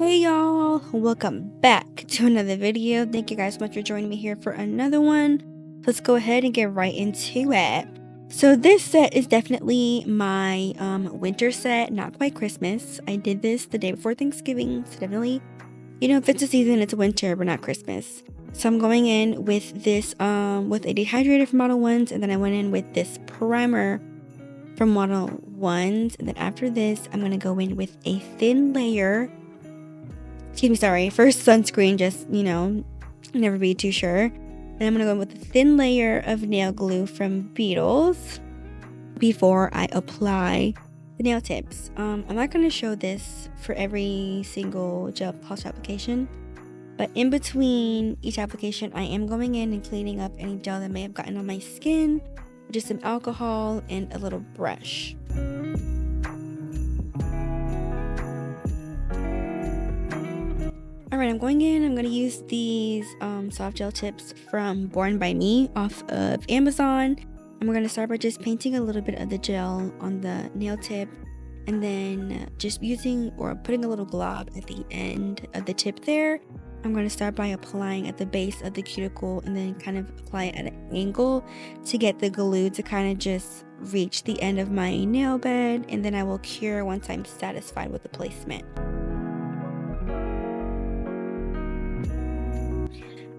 Hey y'all, welcome back to another video. Thank you guys so much for joining me here for another one. Let's go ahead and get right into it. So this set is definitely my winter set, not quite Christmas. I did this the day before Thanksgiving, so definitely, if it's a season, it's winter, but not Christmas. So I'm going in with this with a dehydrator from Modelones, and then I went in with this primer from Modelones, and then after this, I'm gonna go in with a thin layer. First sunscreen, just, never be too sure. And I'm going to go in with a thin layer of nail glue from Beetles before I apply the nail tips. I'm not going to show this for every single gel polish application, but in between each application, I am going in and cleaning up any gel that may have gotten on my skin, with just some alcohol and a little brush. Alright, I'm going to use these soft gel tips from BY Me off of Amazon. And we're going to start by just painting a little bit of the gel on the nail tip. And then just using or putting a little glob at the end of the tip there. I'm going to start by applying at the base of the cuticle and then kind of apply it at an angle to get the glue to kind of just reach the end of my nail bed. And then I will cure once I'm satisfied with the placement.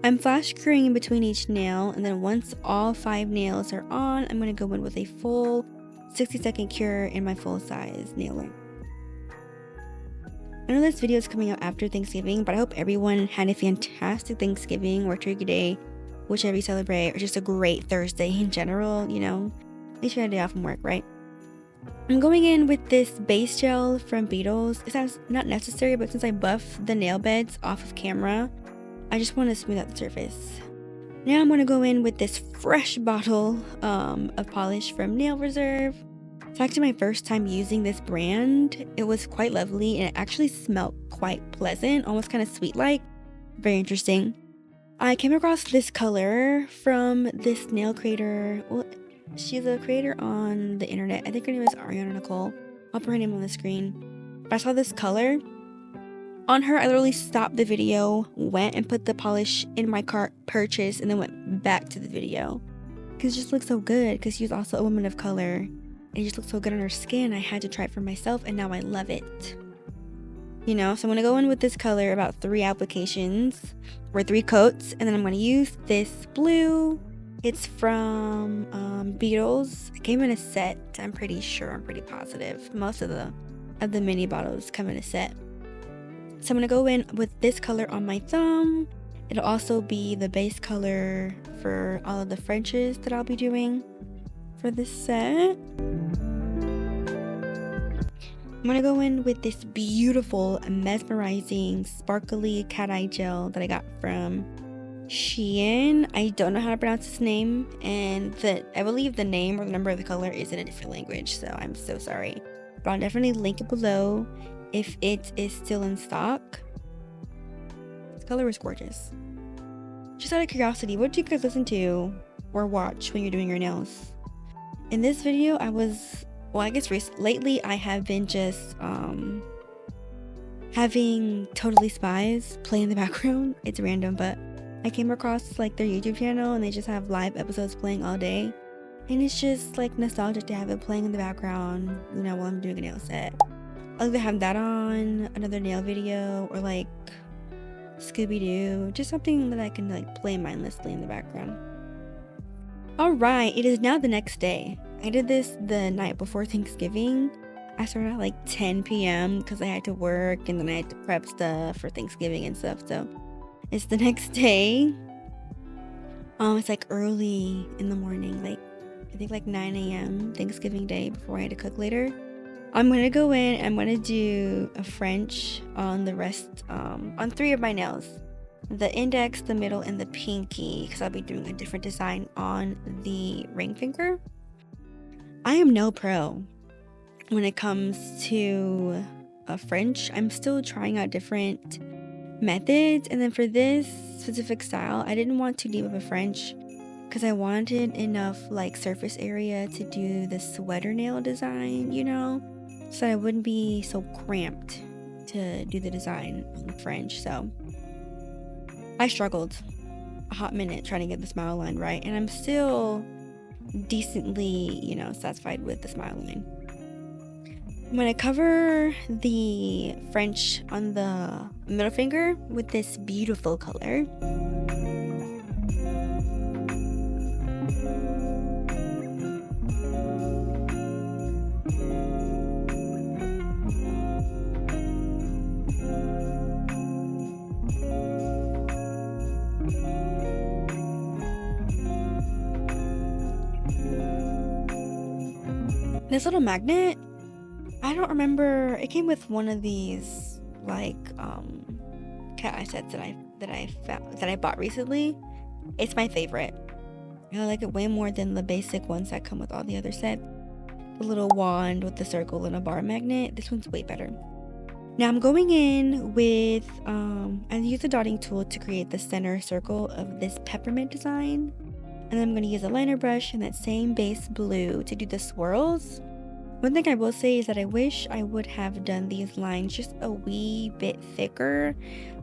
I'm flash curing in between each nail, and then once all 5 nails are on, I'm going to go in with a full 60-second cure in my full size nailer. I know this video is coming out after Thanksgiving, but I hope everyone had a fantastic Thanksgiving or Turkey Day, whichever you celebrate, or just a great Thursday in general, At least you had a day off from work, right? I'm going in with this base gel from Beetles. It's not necessary, but since I buffed the nail beds off of camera, I just want to smooth out the surface. Now I'm going to go in with this fresh bottle of polish from Nail Reserve. It's actually my first time using this brand. It was quite lovely and it actually smelled quite pleasant, almost kind of sweet-like. Very interesting. I came across this color from this nail creator. Well, she's a creator on the internet. I think her name is Ariana Nicole. I'll put her name on the screen. But I saw this color on her. I literally stopped the video, went and put the polish in my cart, purchased, and then went back to the video because it just looks so good. Because she's also a woman of color and it just looks so good on her skin. I had to try it for myself and now I love it. So I'm going to go in with this color about 3 applications or 3 coats, and then I'm going to use this blue. It's from Beetles. It came in a set. I'm pretty positive most of the mini bottles come in a set. So I'm going to go in with this color on my thumb. It'll also be the base color for all of the Frenches that I'll be doing for this set. I'm going to go in with this beautiful, mesmerizing, sparkly cat eye gel that I got from Shein. I don't know how to pronounce this name, and I believe the name or the number of the color is in a different language, so I'm so sorry. But I'll definitely link it below if it is still in stock. This color is gorgeous. Just out of curiosity, what do you guys listen to or watch when you're doing your nails? In this video, lately I have been just having Totally Spies play in the background. It's random, but I came across their YouTube channel and they just have live episodes playing all day. And it's just nostalgic to have it playing in the background, while I'm doing a nail set. I'll either have that on, another nail video, or Scooby-Doo, just something that I can play mindlessly in the background. Alright, it is now the next day. I did this the night before Thanksgiving. I started at 10 p.m. because I had to work and then I had to prep stuff for Thanksgiving and stuff. So it's the next day. It's early in the morning, I think 9 a.m. Thanksgiving Day before I had to cook later. I'm going to go in, I'm going to do a French on the rest, on 3 of my nails. The index, the middle, and the pinky, because I'll be doing a different design on the ring finger. I am no pro when it comes to French. I'm still trying out different methods, and then for this specific style, I didn't want too deep of a French because I wanted enough surface area to do the sweater nail design, so that I wouldn't be so cramped to do the design on the French. So I struggled a hot minute trying to get the smile line right, and I'm still decently, satisfied with the smile line. I'm gonna cover the French on the middle finger with this beautiful color. This little magnet, I don't remember, it came with one of these like cat eye sets that I bought recently. It's my favorite. I like it way more than the basic ones that come with all the other sets. The little wand with the circle and a bar magnet, this one's way better. Now I'm going in with I use the dotting tool to create the center circle of this Peppermint Design. And then I'm going to use a liner brush and that same base blue to do the swirls. One thing I will say is that I wish I would have done these lines just a wee bit thicker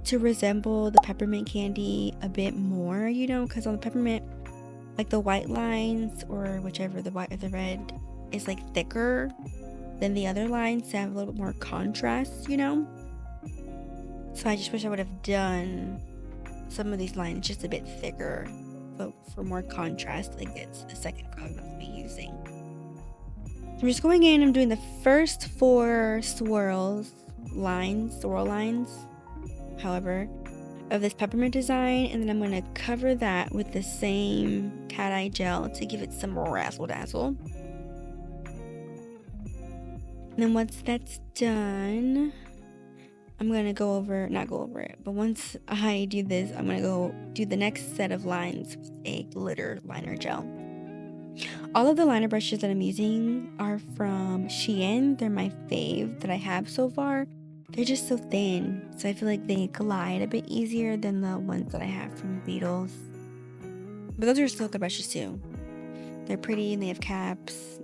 to resemble the peppermint candy a bit more, because on the peppermint, like the white lines or whichever, the white or the red, is like thicker than the other lines to have a little bit more contrast, So I just wish I would have done some of these lines just a bit thicker. For more contrast, like it's the second color that I'll be using. I'm just going in, I'm doing the first 4 swirl lines, however, of this Peppermint Design, and then I'm going to cover that with the same cat eye gel to give it some razzle dazzle. And then once that's done, I'm going to not go over it, but once I do this, I'm going to go do the next set of lines with a glitter liner gel. All of the liner brushes that I'm using are from Shein. They're my fave that I have so far. They're just so thin, so I feel like they glide a bit easier than the ones that I have from Beetles. But those are still good brushes too. They're pretty and they have caps,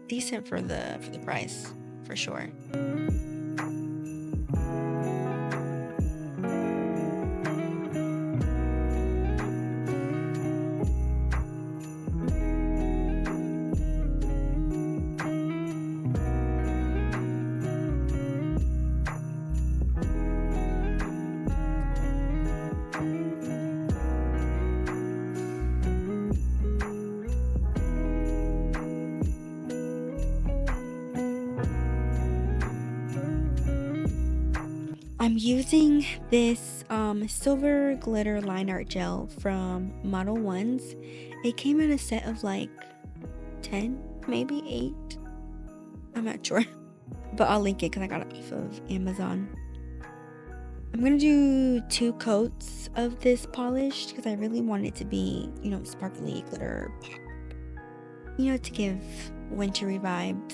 decent for the price, for sure. I'm using this silver glitter line art gel from Modelones. It came in a set of like 10, maybe 8. I'm not sure, but I'll link it because I got it off of Amazon. I'm gonna do 2 coats of this polish because I really want it to be, sparkly glitter pop, to give wintry vibes.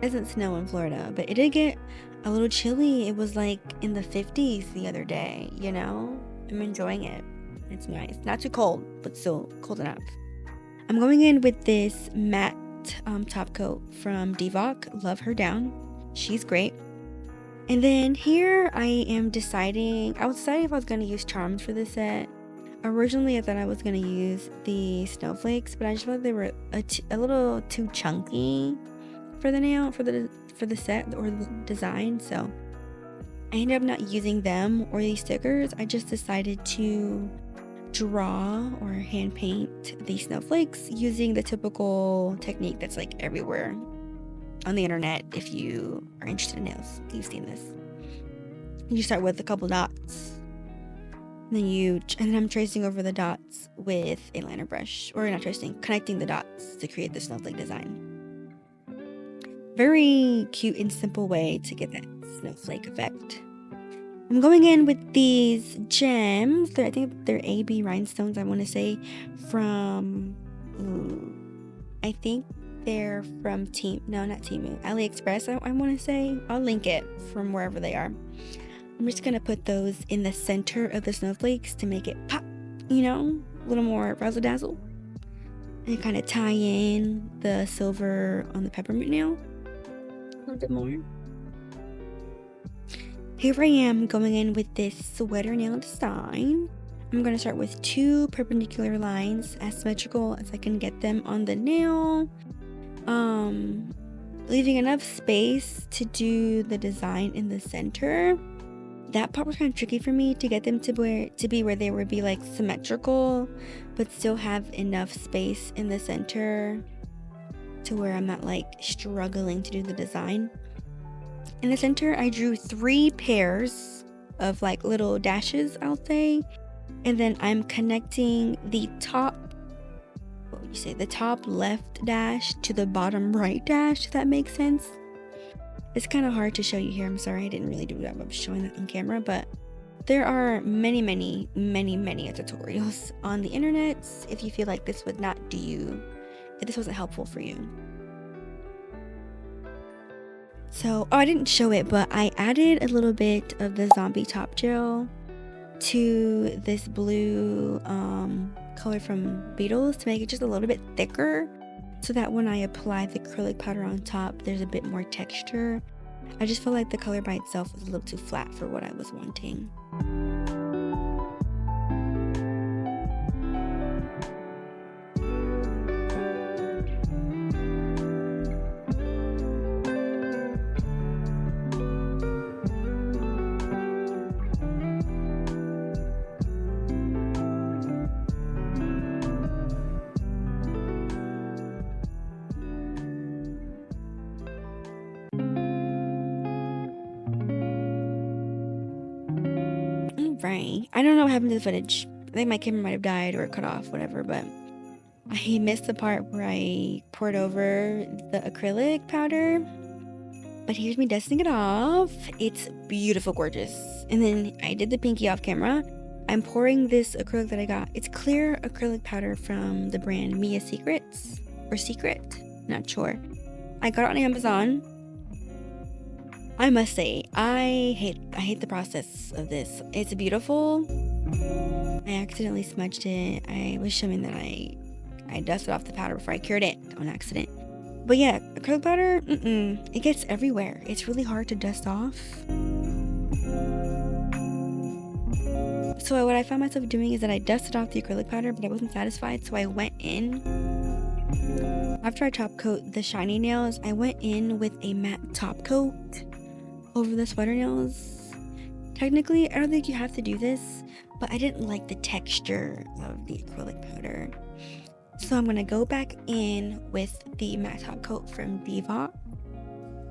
It doesn't snow in Florida, but it did get a little chilly. It was like in the 50s the other day, I'm enjoying it. It's nice. Not too cold, but still cold enough. I'm going in with this matte top coat from DVOK. Love her down. She's great. And then here I was deciding if I was going to use charms for this set. Originally I thought I was going to use the snowflakes, but I just thought they were a little too chunky for the nail, for the set or the design, so I ended up not using them or these stickers. I just decided to draw or hand paint these snowflakes using the typical technique that's like everywhere on the internet. If you are interested in nails, you've seen this. You start with a couple dots, and then I'm tracing over the dots with a liner brush, or not tracing, connecting the dots to create the snowflake design. Very cute and simple way to get that snowflake effect. I'm going in with these gems. I think they're AB Rhinestones, I want to say, from, I think they're from AliExpress, I want to say. I'll link it from wherever they are. I'm just going to put those in the center of the snowflakes to make it pop, a little more razzle dazzle. And kind of tie in the silver on the peppermint nail a little bit more. here I am going in with this sweater nail design. I'm going to start with 2 perpendicular lines, as symmetrical as I can get them on the nail. Leaving enough space to do the design in the center. That part was kind of tricky for me to get them to be where they would be like symmetrical, but still have enough space in the center to where I'm not like struggling to do the design. In the center, I drew 3 pairs of like little dashes, I'll say. And then I'm connecting the top, what would you say, the top left dash to the bottom right dash, if that makes sense. It's kind of hard to show you here. I'm sorry, I didn't really do that. I'm showing that on camera, but there are many tutorials on the internet if you feel like this would not do you, if this wasn't helpful for you. So, I didn't show it, but I added a little bit of the zombie top gel to this blue color from Beetles to make it just a little bit thicker, so that when I apply the acrylic powder on top, there's a bit more texture. I just feel like the color by itself was a little too flat for what I was wanting. Right. I don't know what happened to the footage. I think my camera might have died or cut off, whatever, but I missed the part where I poured over the acrylic powder. But here's me dusting it off. It's beautiful, gorgeous. And then I did the pinky off camera. I'm pouring this acrylic that I got. It's clear acrylic powder from the brand Mia Secrets or Secret, not sure. I got it on Amazon. I must say, I hate the process of this. It's beautiful. I accidentally smudged it. I was showing that I dusted off the powder before I cured it on accident. But yeah, acrylic powder, it gets everywhere. It's really hard to dust off. So what I found myself doing is that I dusted off the acrylic powder, but I wasn't satisfied, so I went in. After I top coat the shiny nails, I went in with a matte top coat over the sweater nails. Technically, I don't think you have to do this, but I didn't like the texture of the acrylic powder. So I'm going to go back in with the matte top coat from DVOK.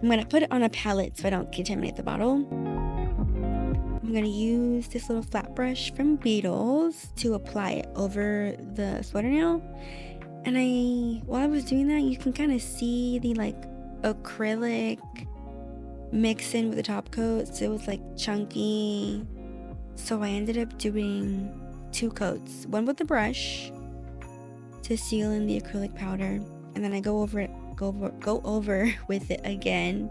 I'm going to put it on a palette so I don't contaminate the bottle. I'm going to use this little flat brush from Beetles to apply it over the sweater nail. And while I was doing that, you can kind of see the like acrylic mix in with the top coat, so it was like chunky. So I ended up doing 2 coats, one with the brush to seal in the acrylic powder, and then I go over with it again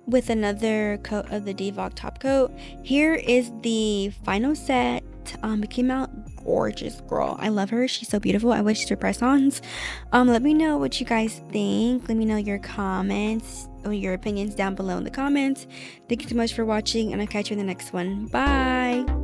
with another coat of the DVOK top coat. Here is the final set. It came out gorgeous, girl. I love her. She's so beautiful. I wish her press-ons. Let me know what you guys think. Let me know your comments or your opinions down below in the comments. Thank you so much for watching, and I'll catch you in the next one. Bye.